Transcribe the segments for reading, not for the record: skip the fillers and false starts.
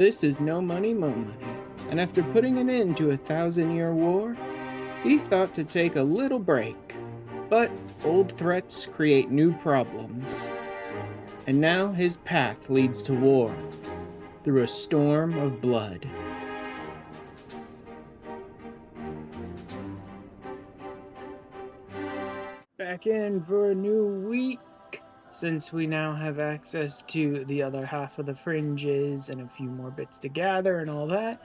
This is no money, mo money, and after putting an end to a 1,000-year war, he thought to take a little break. But old threats create new problems, and now his path leads to war, through a storm of blood. Back in for a new week. Since we now have access to the other half of the fringes and a few more bits to gather and all that,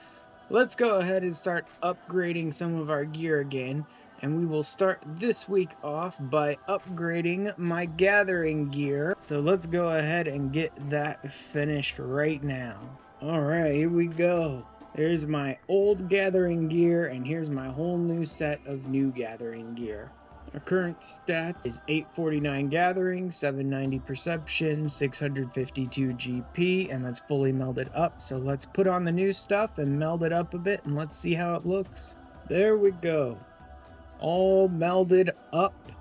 let's go ahead and start upgrading some of our gear again. And we will start this week off by upgrading my gathering gear. So let's go ahead and get that finished right now. Alright, here we go. There's my old gathering gear, and here's my whole new set of new gathering gear. Our current stats is 849 gathering, 790 perception, 652 GP, and that's fully melded up. So let's put on the new stuff and meld it up a bit, and let's see how it looks. There we go. All melded up.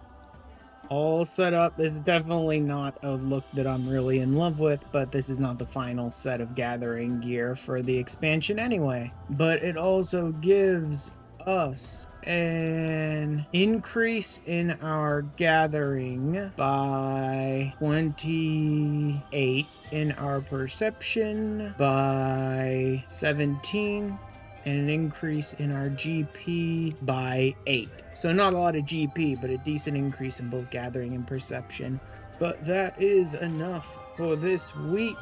All set up. This is definitely not a look that I'm really in love with, but this is not the final set of gathering gear for the expansion anyway. But it also gives us an increase in our gathering by 28, in our perception by 17, and an increase in our GP by 8. So not a lot of GP, but a decent increase in both gathering and perception. But that is enough for this week.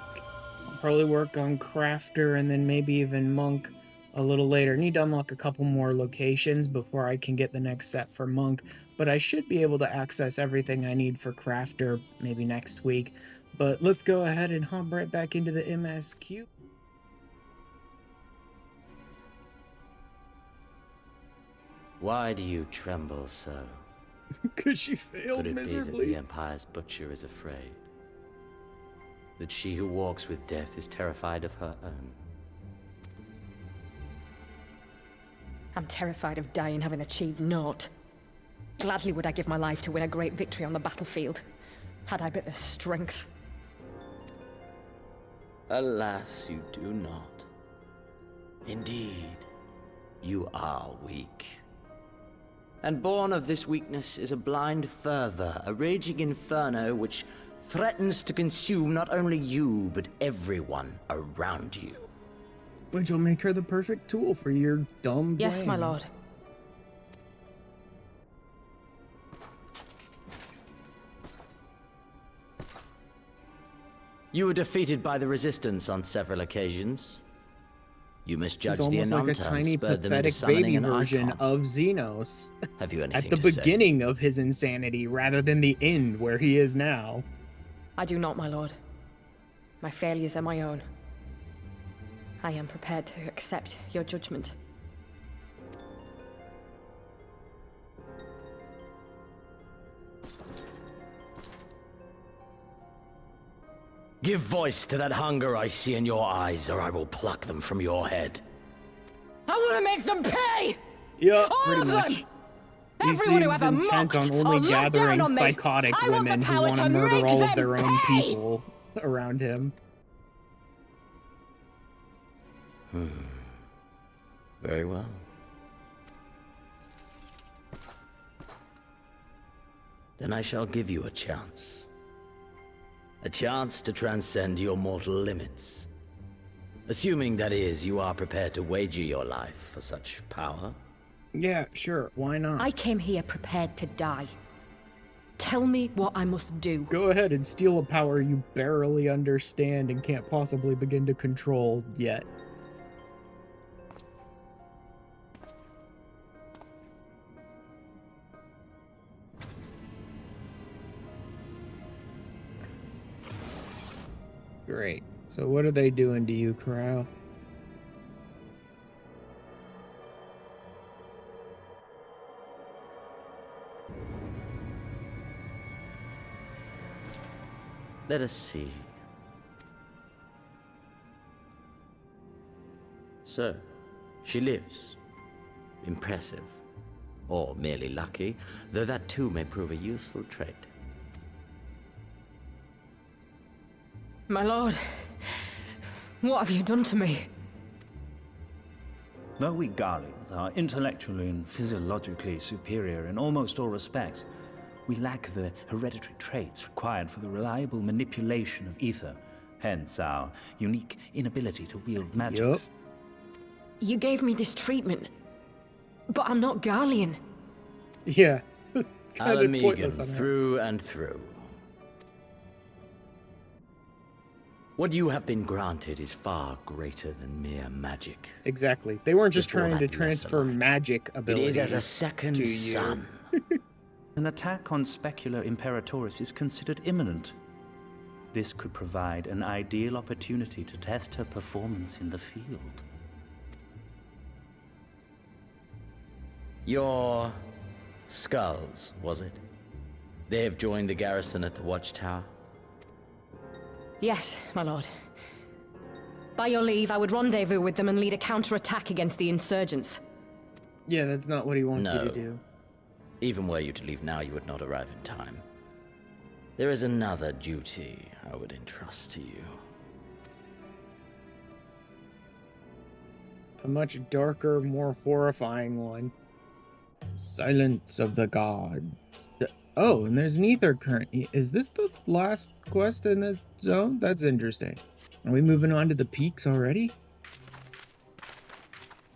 I'll probably work on crafter and then maybe even monk a little later. Need to unlock a couple more locations before I can get the next set for monk, but I should be able to access everything I need for crafter maybe next week. But let's go ahead and hop right back into the MSQ. Why do you tremble so? Because she failed Could it miserably. be that the Empire's butcher is afraid? That she who walks with death is terrified of her own? I'm terrified of dying having achieved naught. Gladly would I give my life to win a great victory on the battlefield, had I but the strength. Alas, you do not. Indeed, you are weak. And born of this weakness is a blind fervor, a raging inferno which threatens to consume not only you, but everyone around you. Which will make her the perfect tool for your dumb plans. Yes, my lord. You were defeated by the Resistance on several occasions. You misjudged the He's almost like a Ananta tiny, and spurred them into pathetic summoning baby an version icon. of Xenos. Have you anything At the to say? beginning of his insanity, rather than the end where he is now. I do not, my lord. My failures are my own. I am prepared to accept your judgment. Give voice to that hunger I see in your eyes, or I will pluck them from your head. I want to make them pay! Yeah, All pretty of them! much. He Everyone who seems ever intent mocked on or only looked down gathering on me. psychotic I want the women who power want to to murder make all of them their own pay! people around him. Very well. Then I shall give you a chance. A chance to transcend your mortal limits. Assuming, that is, you are prepared to wager your life for such power. Yeah, sure, why not? I came here prepared to die. Tell me what I must do. Go ahead and steal a power you barely understand and can't possibly begin to control yet. Great. So what are they doing to you, Crow? Let us see. So, she lives. Impressive. Or merely lucky, though that too may prove a useful trait. My lord, What have you done to me? Though we Garleans are intellectually and physiologically superior in almost all respects, we lack the hereditary traits required for the reliable manipulation of ether, hence our unique inability to wield magics. You gave me this treatment, but I'm not Garlean. Yeah. Ala Kinda pointless Mhigo on her. through and through. What you have been granted is far greater than mere magic. Exactly. They weren't just Before trying to that transfer lesser light. magic It abilities is as a second to you. son. An attack on Specula Imperatoris is considered imminent. This could provide an ideal opportunity to test her performance in the field. Your skulls, was it? They have joined the garrison at the watchtower? Yes, my lord. By your leave, I would rendezvous with them and lead a counterattack against the insurgents. Yeah, that's not what he wants you No. to do. Even were you to leave now, you would not arrive in time. There is another duty I would entrust to you. A much darker, more horrifying one. Silence of the Gods. Oh, and there's an ether current. Is this the last quest in this zone? That's interesting. Are we moving on to the peaks already?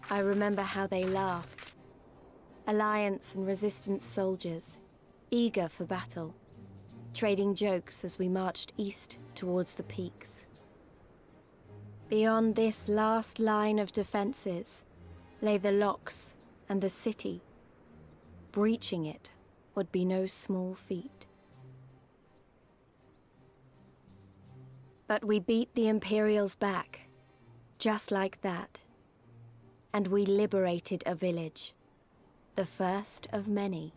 I remember how they laughed. Alliance and Resistance soldiers, eager for battle, trading jokes as we marched east towards the peaks. Beyond this last line of defenses lay the locks and the city. Breaching it would be no small feat. But we beat the Imperials back, just like that. And we liberated a village, the first of many.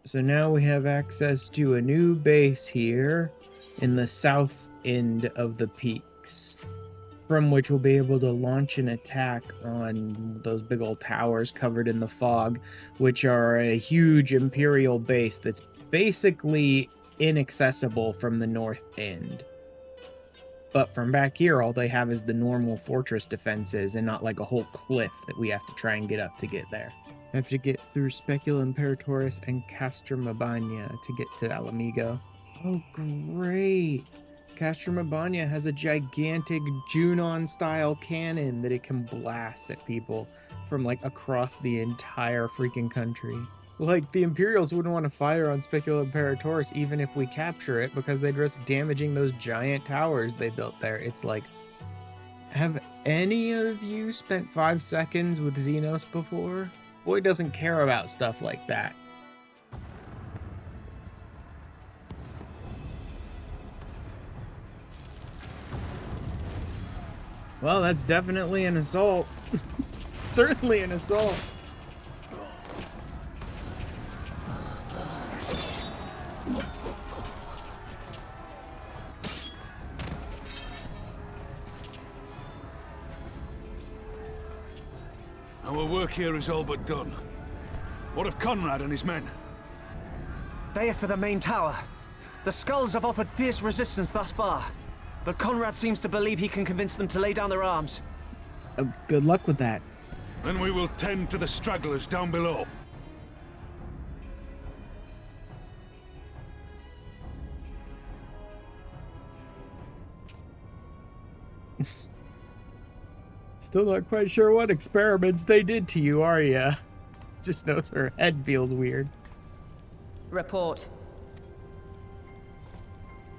So now we have access to a new base here in the south end of the peaks, from which we'll be able to launch an attack on those big old towers covered in the fog, which are a huge Imperial base that's basically inaccessible from the north end. But from back here, all they have is the normal fortress defenses and not like a whole cliff that we have to try and get up to get there. I have to get through Specula Imperatoris and Mabania to get to Ala Mhigo. Oh, great. Mabania has a gigantic Junon-style cannon that it can blast at people from, like, across the entire freaking country. Like, the Imperials wouldn't want to fire on Specula Imperatoris even if we capture it because they'd risk damaging those giant towers they built there. It's like, have any of you spent 5 seconds with Xenos before? Boy doesn't care about stuff like that. Well, that's definitely an assault. Certainly an assault. Our work here is all but done. What of Conrad and his men? They are for the main tower. The skulls have offered fierce resistance thus far, but Conrad seems to believe he can convince them to lay down their arms. Good luck with that. Then we will tend to the stragglers down below. Still not quite sure what experiments they did to you, are ya? Just knows her head feels weird. Report.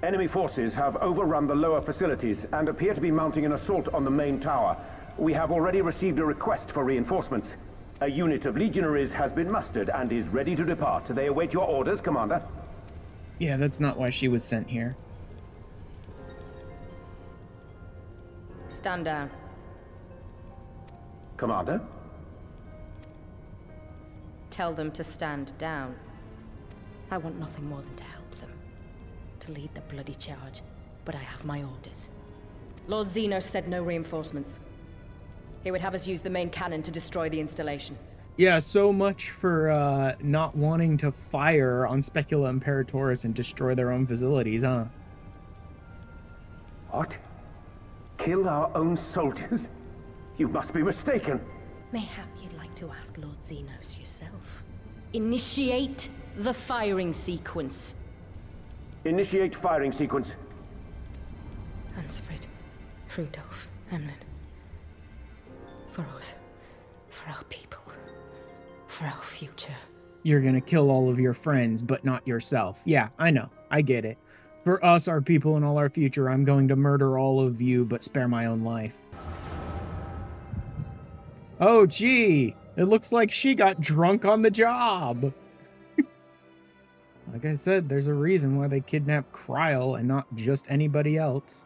Enemy forces have overrun the lower facilities and appear to be mounting an assault on the main tower. We have already received a request for reinforcements. A unit of legionaries has been mustered and is ready to depart. They await your orders, Commander. Yeah, that's not why she was sent here. Stand down. Commander? Tell them to stand down. I want nothing more than to help them. To lead the bloody charge, but I have my orders. Lord Xenos said no reinforcements. He would have us use the main cannon to destroy the installation. Yeah, so much for not wanting to fire on Specula Imperatoris and destroy their own facilities, huh? What? Kill our own soldiers? You must be mistaken. Mayhap you'd like to ask Lord Xenos yourself. Initiate the firing sequence. Initiate firing sequence. Hansfrid, Rudolph, Emlyn. For us. For our people. For our future. You're gonna kill all of your friends, but not yourself. Yeah, I know. I get it. For us, our people, and all our future, I'm going to murder all of you, but spare my own life. Oh, gee. It looks like she got drunk on the job. Like I said, there's a reason why they kidnapped Kryl and not just anybody else.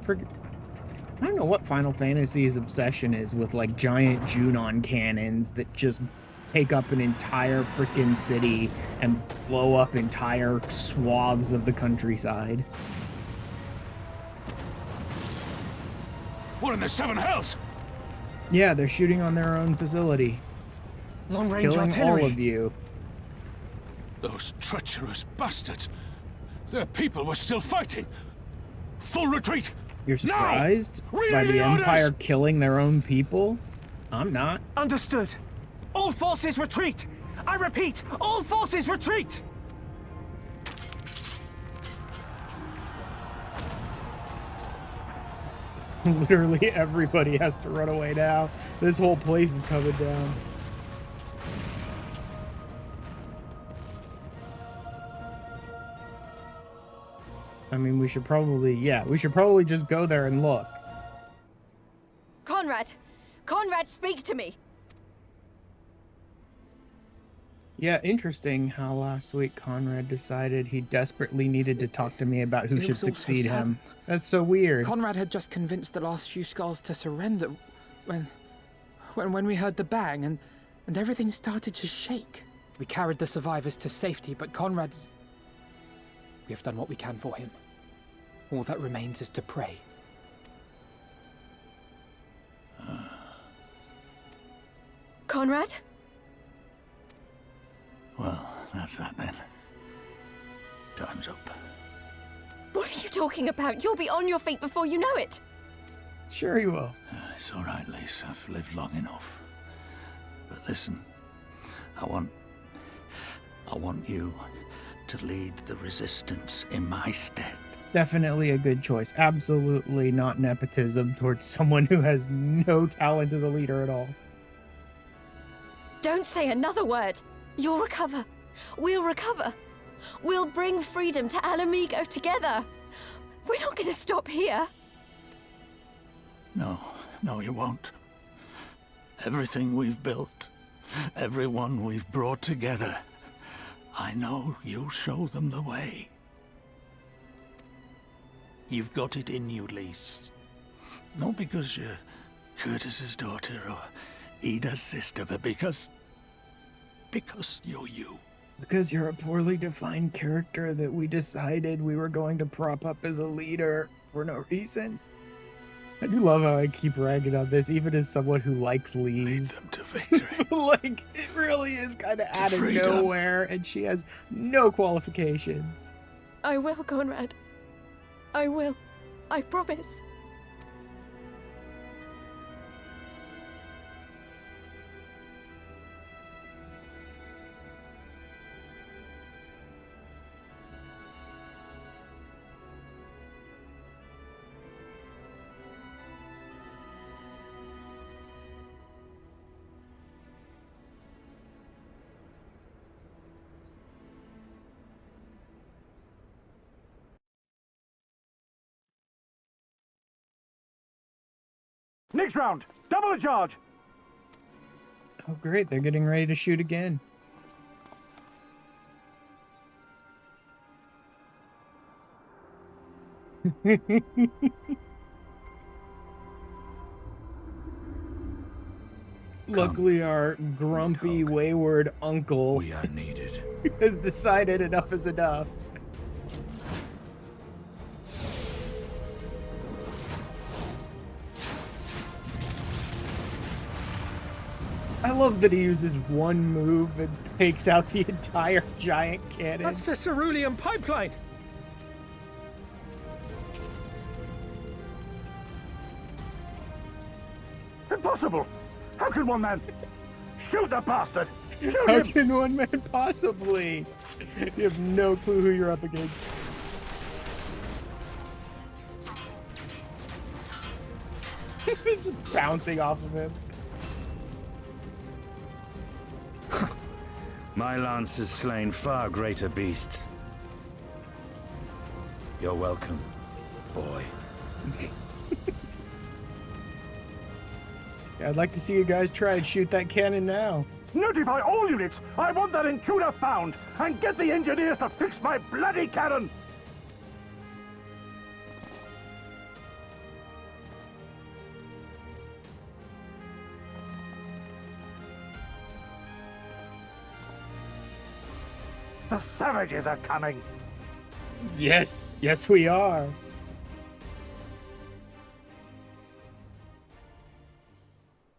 I don't know what Final Fantasy's obsession is with, like, giant Junon cannons that just take up an entire frickin' city and blow up entire swaths of the countryside. What in the seven hells? Yeah, they're shooting on their own facility. Long-range Killing artillery. all of you. Those treacherous bastards. Their people were still fighting. Full retreat! You're surprised now! by the Reading Empire orders! killing their own people? I'm not. Understood. All forces retreat! I repeat, all forces retreat! Literally everybody has to run away now. This whole place is coming down. I mean, we should probably just go there and look. Conrad! Conrad, speak to me! Yeah, interesting how last week Conrad decided he desperately needed to talk to me about who It should was all so succeed sudden. him. That's so weird. Conrad had just convinced the last few skulls to surrender when we heard the bang and everything started to shake. We carried the survivors to safety, but Conrad's... We have done what we can for him. All that remains is to pray. Conrad? Well, that's that then. Time's up. What are you talking about? You'll be on your feet before you know it! Sure he will. It's all right, Lise. I've lived long enough. But listen, I want you to lead the resistance in my stead. Definitely a good choice. Absolutely not nepotism towards someone who has no talent as a leader at all. Don't say another word! You'll recover. We'll recover. We'll bring freedom to Ala Mhigo together. We're not gonna stop here. No, you won't. Everything we've built, everyone we've brought together, I know you'll show them the way. You've got it in you, Lise. Not because you're Curtis's daughter or Ida's sister, but because you're you. Because you're a poorly defined character that we decided we were going to prop up as a leader for no reason. I do love how I keep ragging on this, even as someone who likes Lead Lise. them to victory. Like, it really is kind of out of freedom. nowhere, and she has no qualifications. I will, Conrad. I will. I promise. Next round, double the charge. Oh, great. They're getting ready to shoot again. Luckily, our grumpy, wayward uncle We are needed. has decided enough is enough. I love that he uses one move and takes out the entire giant cannon. That's the cerulean pipeline! Impossible! How can one man... Shoot the bastard! Shoot How him! can one man possibly? You have no clue who you're up against. Just bouncing off of him. My lance has slain far greater beasts. You're welcome, boy. I'd like to see you guys try and shoot that cannon now. Notify all units! I want that intruder found! And get the engineers to fix my bloody cannon! The savages are coming! Yes, yes we are.